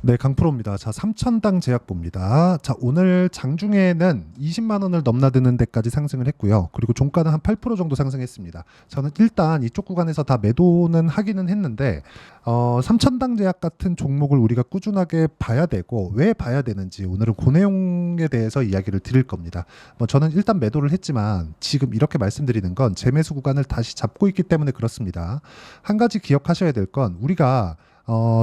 네, 강프로입니다. 자, 3천당 제약 봅니다. 자, 오늘 장중에는 20만 원을 넘나드는 데까지 상승을 했고요. 그리고 종가는 한 8% 정도 상승했습니다. 저는 일단 이쪽 구간에서 다 매도는 하기는 했는데 3천당 제약 같은 종목을 우리가 꾸준하게 봐야 되고 왜 봐야 되는지 오늘은 그 내용에 대해서 이야기를 드릴 겁니다. 뭐 저는 일단 매도를 했지만 지금 이렇게 말씀드리는 건 재매수 구간을 다시 잡고 있기 때문에 그렇습니다. 한 가지 기억하셔야 될 건 우리가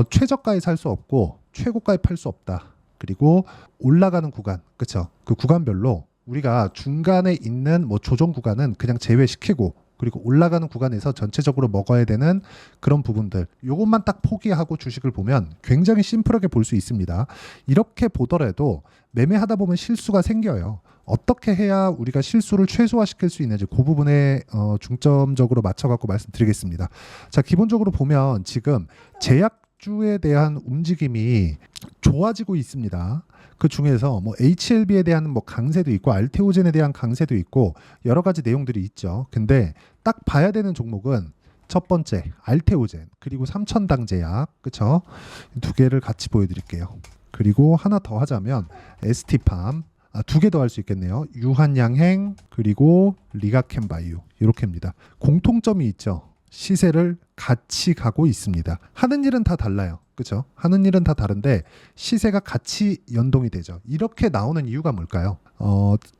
최저가에 살 수 없고 최고가에 팔 수 없다. 그리고 올라가는 구간, 그렇죠? 그 구간별로 우리가 중간에 있는 뭐 조정 구간은 그냥 제외시키고 그리고 올라가는 구간에서 전체적으로 먹어야 되는 그런 부분들 요것만 딱 포기하고 주식을 보면 굉장히 심플하게 볼 수 있습니다. 이렇게 보더라도 매매하다 보면 실수가 생겨요. 어떻게 해야 우리가 실수를 최소화시킬 수 있는지 그 부분에 중점적으로 맞춰갖고 말씀드리겠습니다. 자, 기본적으로 보면 지금 제약주에 대한 움직임이 좋아지고 있습니다. 그 중에서 뭐 HLB에 대한 뭐 강세도 있고 알테오젠에 대한 강세도 있고 여러 가지 내용들이 있죠. 근데 딱 봐야 되는 종목은 첫 번째 알테오젠 그리고 삼천당 제약, 그렇죠? 두 개를 같이 보여드릴게요. 그리고 하나 더 하자면 ST팜, 두 개 더 할 수 있겠네요. 유한양행 그리고 리가캠바이오 이렇게입니다. 공통점이 있죠. 시세를 같이 가고 있습니다. 하는 일은 다 달라요. 그렇죠? 하는 일은 다 다른데 시세가 같이 연동이 되죠. 이렇게 나오는 이유가 뭘까요?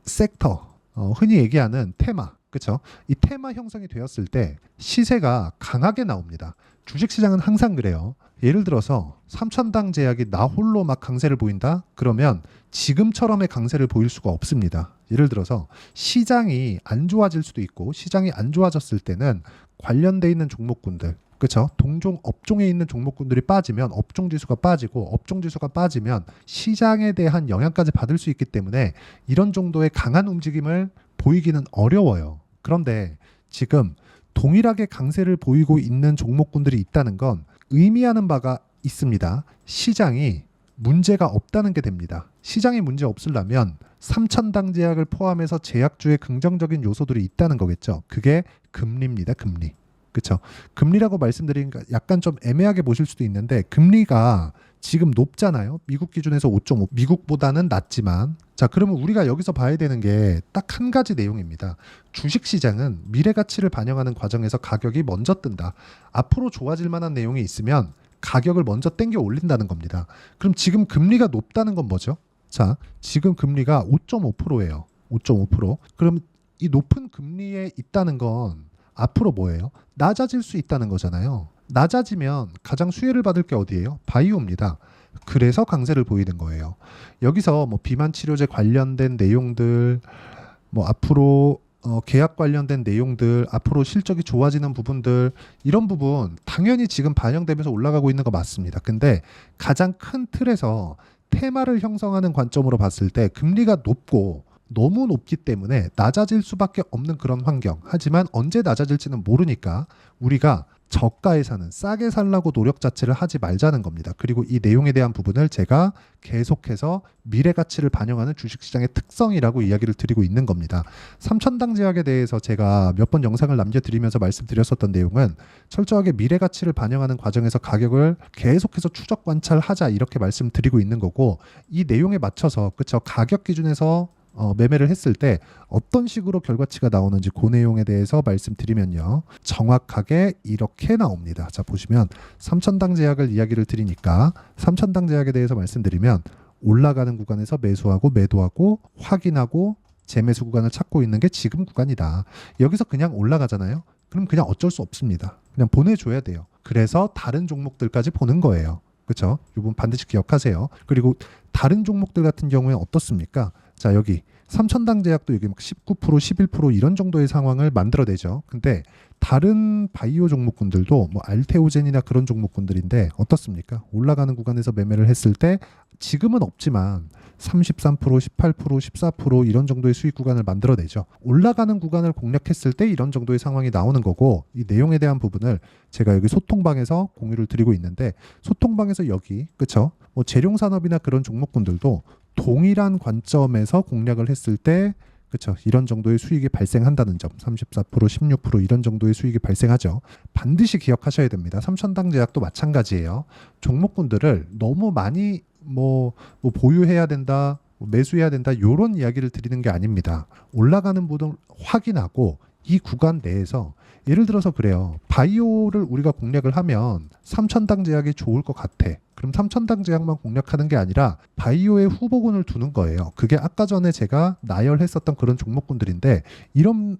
섹터, 흔히 얘기하는 테마, 그렇죠? 이 테마 형성이 되었을 때 시세가 강하게 나옵니다. 주식시장은 항상 그래요. 예를 들어서 삼천당 제약이 나 홀로 막 강세를 보인다? 그러면 지금처럼의 강세를 보일 수가 없습니다. 예를 들어서 시장이 안 좋아질 수도 있고 시장이 안 좋아졌을 때는 관련돼 있는 종목군들, 그렇죠? 동종 업종에 있는 종목군들이 빠지면 업종 지수가 빠지고 업종 지수가 빠지면 시장에 대한 영향까지 받을 수 있기 때문에 이런 정도의 강한 움직임을 보이기는 어려워요. 그런데 지금 동일하게 강세를 보이고 있는 종목군들이 있다는 건 의미하는 바가 있습니다. 시장이 문제가 없다는 게 됩니다. 시장에 문제 없으려면 삼천당 제약을 포함해서 제약주의 긍정적인 요소들이 있다는 거겠죠. 그게 금리입니다. 금리. 그렇죠? 금리라고 말씀드리니까 약간 좀 애매하게 보실 수도 있는데 금리가 지금 높잖아요. 미국 기준에서 5.5, 미국보다는 낮지만 자, 그러면 우리가 여기서 봐야 되는 게 딱 한 가지 내용입니다. 주식시장은 미래 가치를 반영하는 과정에서 가격이 먼저 뜬다. 앞으로 좋아질 만한 내용이 있으면 가격을 먼저 땡겨 올린다는 겁니다. 그럼 지금 금리가 높다는 건 뭐죠? 자, 지금 금리가 5.5%예요. 5.5%. 그럼 이 높은 금리에 있다는 건 앞으로 뭐예요? 낮아질 수 있다는 거잖아요. 낮아지면 가장 수혜를 받을 게 어디예요? 바이오입니다. 그래서 강세를 보이는 거예요. 여기서 뭐 비만 치료제 관련된 내용들, 뭐 앞으로 계약 관련된 내용들, 앞으로 실적이 좋아지는 부분들 이런 부분 당연히 지금 반영되면서 올라가고 있는 거 맞습니다. 근데 가장 큰 틀에서 테마를 형성하는 관점으로 봤을 때 금리가 높고 너무 높기 때문에 낮아질 수밖에 없는 그런 환경. 하지만 언제 낮아질지는 모르니까 우리가 저가에 사는 싸게 살라고 노력 자체를 하지 말자는 겁니다. 그리고 이 내용에 대한 부분을 제가 계속해서 미래 가치를 반영하는 주식시장의 특성이라고 이야기를 드리고 있는 겁니다. 삼천당 제약에 대해서 제가 몇 번 영상을 남겨드리면서 말씀드렸었던 내용은 철저하게 미래 가치를 반영하는 과정에서 가격을 계속해서 추적 관찰하자 이렇게 말씀드리고 있는 거고 이 내용에 맞춰서 그쵸 가격 기준에서 매매를 했을 때 어떤 식으로 결과치가 나오는지 그 내용에 대해서 말씀드리면요. 정확하게 이렇게 나옵니다. 자, 보시면 삼천당 제약을 이야기를 드리니까 삼천당 제약에 대해서 말씀드리면 올라가는 구간에서 매수하고 매도하고 확인하고 재매수 구간을 찾고 있는 게 지금 구간이다. 여기서 그냥 올라가잖아요. 그럼 그냥 어쩔 수 없습니다. 그냥 보내줘야 돼요. 그래서 다른 종목들까지 보는 거예요. 그렇죠? 이 부분 반드시 기억하세요. 그리고 다른 종목들 같은 경우에 어떻습니까? 자, 여기 삼천당 제약도 여기 막 19%, 11% 이런 정도의 상황을 만들어내죠. 근데 다른 바이오 종목군들도 뭐 알테오젠이나 그런 종목군들인데 어떻습니까? 올라가는 구간에서 매매를 했을 때 지금은 없지만 33%, 18%, 14% 이런 정도의 수익 구간을 만들어내죠. 올라가는 구간을 공략했을 때 이런 정도의 상황이 나오는 거고 이 내용에 대한 부분을 제가 여기 소통방에서 공유를 드리고 있는데 소통방에서 여기 그쵸? 뭐 재룡산업이나 그런 종목군들도 동일한 관점에서 공략을 했을 때 그렇죠. 이런 정도의 수익이 발생한다는 점, 34%, 16% 이런 정도의 수익이 발생하죠. 반드시 기억하셔야 됩니다. 삼천당 제약도 마찬가지예요. 종목군들을 너무 많이 뭐 보유해야 된다, 뭐 매수해야 된다 이런 이야기를 드리는 게 아닙니다. 올라가는 부분 확인하고 이 구간 내에서 예를 들어서 그래요. 바이오를 우리가 공략을 하면 삼천당 제약이 좋을 것 같아. 그럼 삼천당 제약만 공략하는 게 아니라 바이오의 후보군을 두는 거예요. 그게 아까 전에 제가 나열했었던 그런 종목군들인데 이런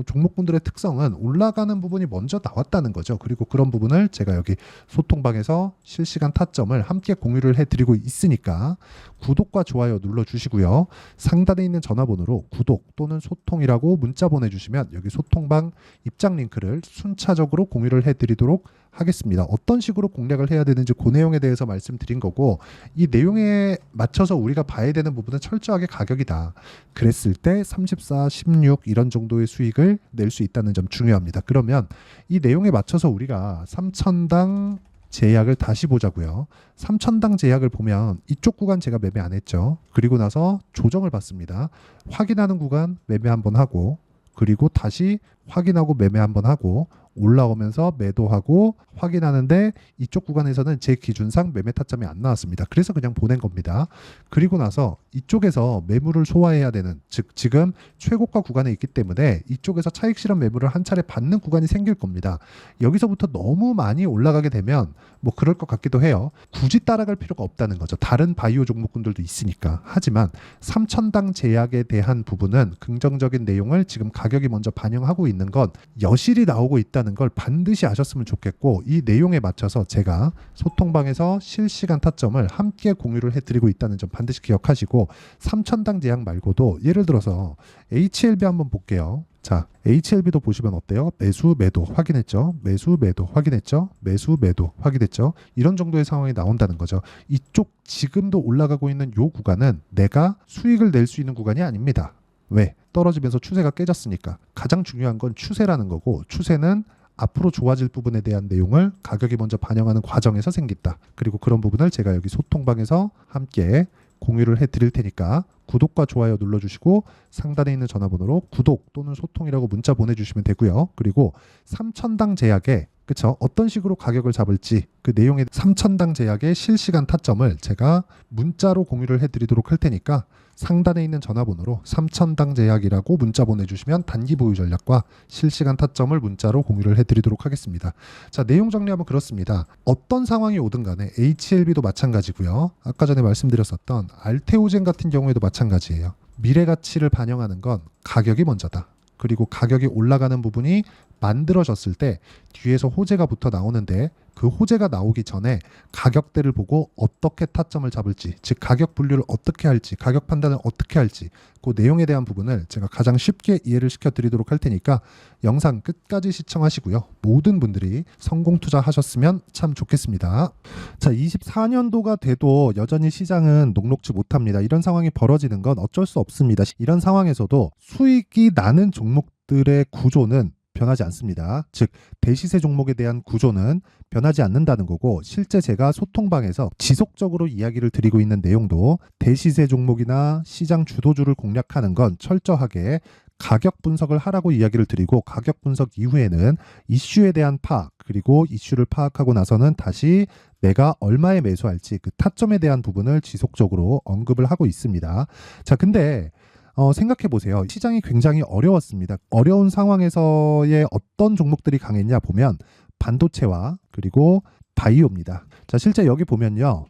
종목군들의 특성은 올라가는 부분이 먼저 나왔다는 거죠. 그리고 그런 부분을 제가 여기 소통방에서 실시간 타점을 함께 공유를 해드리고 있으니까 구독과 좋아요 눌러주시고요. 상단에 있는 전화번호로 구독 또는 소통이라고 문자 보내주시면 여기 소통방 입장 링크를 순차적으로 공유를 해드리도록 하겠습니다. 어떤 식으로 공략을 해야 되는지 그 내용에 대해서 말씀드린 거고 이 내용에 맞춰서 우리가 봐야 되는 부분은 철저하게 가격이다. 그랬을 때 34, 16 이런 정도의 수익을 낼 수 있다는 점 중요합니다. 그러면 이 내용에 맞춰서 우리가 3천당 제약을 다시 보자고요. 3천당 제약을 보면 이쪽 구간 제가 매매 안 했죠. 그리고 나서 조정을 받습니다. 확인하는 구간 매매 한번 하고 그리고 다시 확인하고 매매 한번 하고 올라오면서 매도하고 확인하는데 이쪽 구간에서는 제 기준상 매매 타점이 안 나왔습니다. 그래서 그냥 보낸 겁니다. 그리고 나서 이쪽에서 매물을 소화해야 되는, 즉 지금 최고가 구간에 있기 때문에 이쪽에서 차익 실현 매물을 한 차례 받는 구간이 생길 겁니다. 여기서부터 너무 많이 올라가게 되면 뭐 그럴 것 같기도 해요. 굳이 따라갈 필요가 없다는 거죠. 다른 바이오 종목군들도 있으니까. 하지만 3천당 제약에 대한 부분은 긍정적인 내용을 지금 가격이 먼저 반영하고 있는 건 여실히 나오고 있다는 걸 반드시 아셨으면 좋겠고 이 내용에 맞춰서 제가 소통방에서 실시간 타점을 함께 공유를 해드리고 있다는 점 반드시 기억하시고 3천당 제약 말고도 예를 들어서 HLB 한번 볼게요. 자, HLB도 보시면 어때요? 매수, 매도 확인했죠? 매수, 매도 확인했죠? 매수, 매도 확인했죠? 이런 정도의 상황이 나온다는 거죠. 이쪽 지금도 올라가고 있는 요 구간은 내가 수익을 낼 수 있는 구간이 아닙니다. 왜? 떨어지면서 추세가 깨졌으니까. 가장 중요한 건 추세라는 거고 추세는 앞으로 좋아질 부분에 대한 내용을 가격이 먼저 반영하는 과정에서 생긴다. 그리고 그런 부분을 제가 여기 소통방에서 함께 공유를 해드릴 테니까 구독과 좋아요 눌러주시고 상단에 있는 전화번호로 구독 또는 소통이라고 문자 보내주시면 되고요. 그리고 3천당 제약에 그쵸? 어떤 식으로 가격을 잡을지 그 내용의 3천당 제약의 실시간 타점을 제가 문자로 공유를 해드리도록 할 테니까 상단에 있는 전화번호로 3천당 제약이라고 문자 보내주시면 단기 보유 전략과 실시간 타점을 문자로 공유를 해드리도록 하겠습니다. 자, 내용 정리하면 그렇습니다. 어떤 상황이 오든 간에 HLB도 마찬가지고요. 아까 전에 말씀드렸었던 알테오젠 같은 경우에도 마찬가지예요. 미래 가치를 반영하는 건 가격이 먼저다. 그리고 가격이 올라가는 부분이 만들어졌을 때 뒤에서 호재가 붙어 나오는데 그 호재가 나오기 전에 가격대를 보고 어떻게 타점을 잡을지, 즉 가격 분류를 어떻게 할지, 가격 판단을 어떻게 할지 그 내용에 대한 부분을 제가 가장 쉽게 이해를 시켜드리도록 할 테니까 영상 끝까지 시청하시고요. 모든 분들이 성공 투자하셨으면 참 좋겠습니다. 자, 24년도가 돼도 여전히 시장은 녹록지 못합니다. 이런 상황이 벌어지는 건 어쩔 수 없습니다. 이런 상황에서도 수익이 나는 종목들의 구조는 변하지 않습니다. 즉 대시세 종목에 대한 구조는 변하지 않는다는 거고 실제 제가 소통방에서 지속적으로 이야기를 드리고 있는 내용도 대시세 종목이나 시장 주도주를 공략하는 건 철저하게 가격 분석을 하라고 이야기를 드리고 가격 분석 이후에는 이슈에 대한 파악 그리고 이슈를 파악하고 나서는 다시 내가 얼마에 매수할지 그 타점에 대한 부분을 지속적으로 언급을 하고 있습니다. 자, 근데 생각해 보세요. 시장이 굉장히 어려웠습니다. 어려운 상황에서의 어떤 종목들이 강했냐 보면 반도체와 그리고 바이오입니다. 자, 실제 여기 보면요.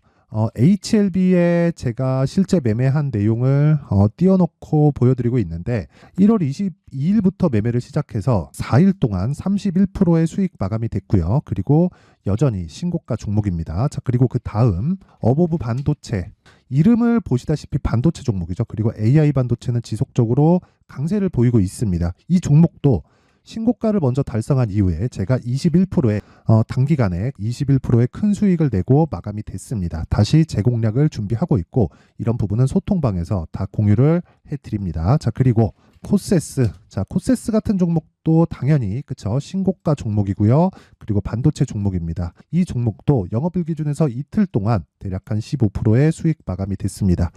HLB에 제가 실제 매매한 내용을 띄워놓고 보여드리고 있는데 1월 22일부터 매매를 시작해서 4일 동안 31%의 수익 마감이 됐고요. 그리고 여전히 신고가 종목입니다. 자, 그리고 그 다음 어보브 반도체 이름을 보시다시피 반도체 종목이죠. 그리고 AI 반도체는 지속적으로 강세를 보이고 있습니다. 이 종목도 신고가를 먼저 달성한 이후에 제가 21%의 단기간에 21%의 큰 수익을 내고 마감이 됐습니다. 다시 재공략을 준비하고 있고 이런 부분은 소통방에서 다 공유를 해드립니다. 자, 그리고 코세스. 자, 코세스 같은 종목도 당연히 그쵸, 신고가 종목이고요. 그리고 반도체 종목입니다. 이 종목도 영업일 기준에서 이틀 동안 대략 한 15%의 수익 마감이 됐습니다.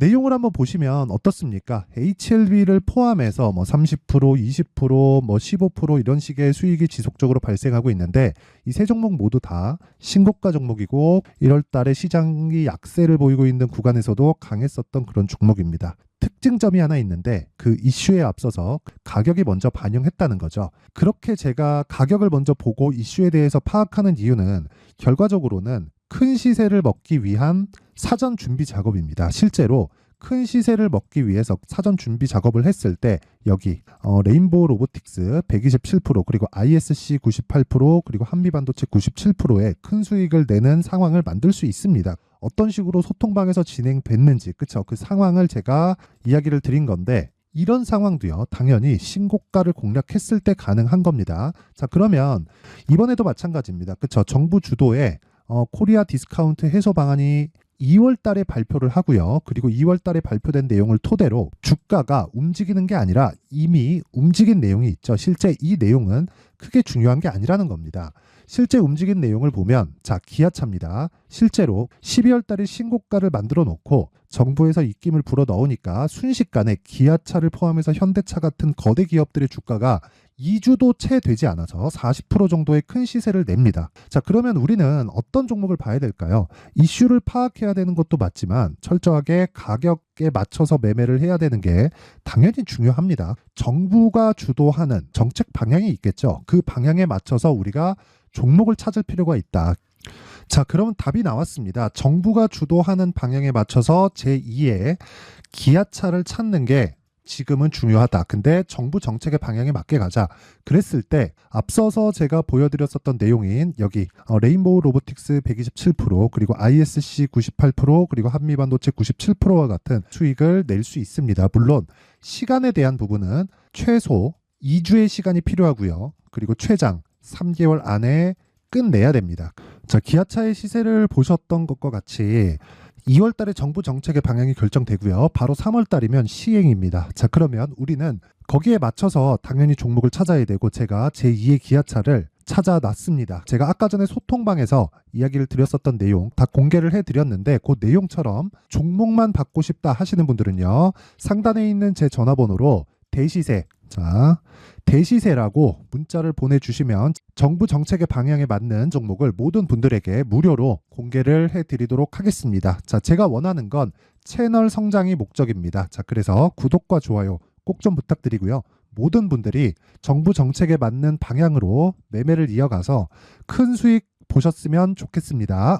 내용을 한번 보시면 어떻습니까? HLB를 포함해서 뭐 30%, 20%, 뭐 15% 이런 식의 수익이 지속적으로 발생하고 있는데 이 세 종목 모두 다 신고가 종목이고 1월 달에 시장이 약세를 보이고 있는 구간에서도 강했었던 그런 종목입니다. 특징점이 하나 있는데 그 이슈에 앞서서 가격이 먼저 반영했다는 거죠. 그렇게 제가 가격을 먼저 보고 이슈에 대해서 파악하는 이유는 결과적으로는 큰 시세를 먹기 위한 사전 준비 작업입니다. 실제로 큰 시세를 먹기 위해서 사전 준비 작업을 했을 때 여기 레인보우 로보틱스 127% 그리고 ISC 98% 그리고 한미반도체 97%의 큰 수익을 내는 상황을 만들 수 있습니다. 어떤 식으로 소통방에서 진행됐는지 그쵸, 그 상황을 제가 이야기를 드린 건데 이런 상황도요 당연히 신고가를 공략했을 때 가능한 겁니다. 자, 그러면 이번에도 마찬가지입니다. 그쵸, 정부 주도의 코리아 디스카운트 해소 방안이 2월 달에 발표를 하고요. 그리고 2월 달에 발표된 내용을 토대로 주가가 움직이는 게 아니라 이미 움직인 내용이 있죠. 실제 이 내용은 크게 중요한 게 아니라는 겁니다. 실제 움직인 내용을 보면 자, 기아차입니다. 실제로 12월 달에 신고가를 만들어 놓고 정부에서 입김을 불어 넣으니까 순식간에 기아차를 포함해서 현대차 같은 거대 기업들의 주가가 2주도 채 되지 않아서 40% 정도의 큰 시세를 냅니다. 자, 그러면 우리는 어떤 종목을 봐야 될까요? 이슈를 파악해야 되는 것도 맞지만 철저하게 가격에 맞춰서 매매를 해야 되는 게 당연히 중요합니다. 정부가 주도하는 정책 방향이 있겠죠. 그 방향에 맞춰서 우리가 종목을 찾을 필요가 있다. 자, 그러면 답이 나왔습니다. 정부가 주도하는 방향에 맞춰서 제2의 기아차를 찾는 게 지금은 중요하다. 근데 정부 정책의 방향에 맞게 가자. 그랬을 때 앞서서 제가 보여드렸었던 내용인 여기 레인보우 로보틱스 127% 그리고 ISC 98% 그리고 한미반도체 97%와 같은 수익을 낼 수 있습니다. 물론 시간에 대한 부분은 최소 2주의 시간이 필요하고요. 그리고 최장 3개월 안에 끝내야 됩니다. 자, 기아차의 시세를 보셨던 것과 같이 2월 달에 정부 정책의 방향이 결정되고요. 바로 3월 달이면 시행입니다. 자, 그러면 우리는 거기에 맞춰서 당연히 종목을 찾아야 되고 제가 제2의 기아차를 찾아놨습니다. 제가 아까 전에 소통방에서 이야기를 드렸었던 내용 다 공개를 해드렸는데 그 내용처럼 종목만 받고 싶다 하시는 분들은요. 상단에 있는 제 전화번호로 대시세, 자, 대시세라고 문자를 보내주시면 정부 정책의 방향에 맞는 종목을 모든 분들에게 무료로 공개를 해드리도록 하겠습니다. 자, 제가 원하는 건 채널 성장이 목적입니다. 자, 그래서 구독과 좋아요 꼭 좀 부탁드리고요. 모든 분들이 정부 정책에 맞는 방향으로 매매를 이어가서 큰 수익 보셨으면 좋겠습니다.